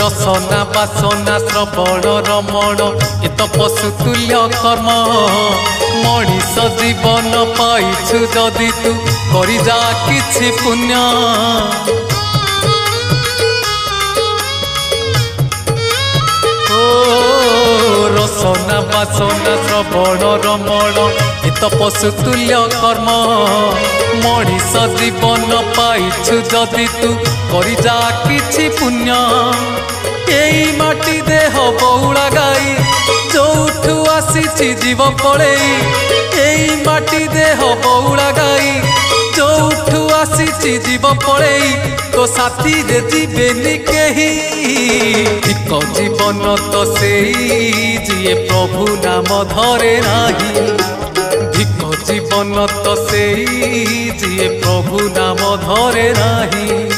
रसना बासना श्रवण रमण ए तो पशुतुल्य कर्म मनीष जीवन पाइछु जदि तू करि जा किछि पुण्य रसना बासना श्रवण रमण ए तो पशुतुल्य कर्म मनीष जीवन पाइछु जदि तू करि जा किछि पुण्य एई माटी देह बौला गाई जोठू आसीछि जीव पळेई एई माटी देह बौला गाई जोठू आसीछि जीव पळेई तो साथी रे जीवेनी केही ठीक जीवन तो सेई जिए प्रभु नाम धरे नाही ठीक जीवन तो सेई जिए प्रभु नाम धरे नाही।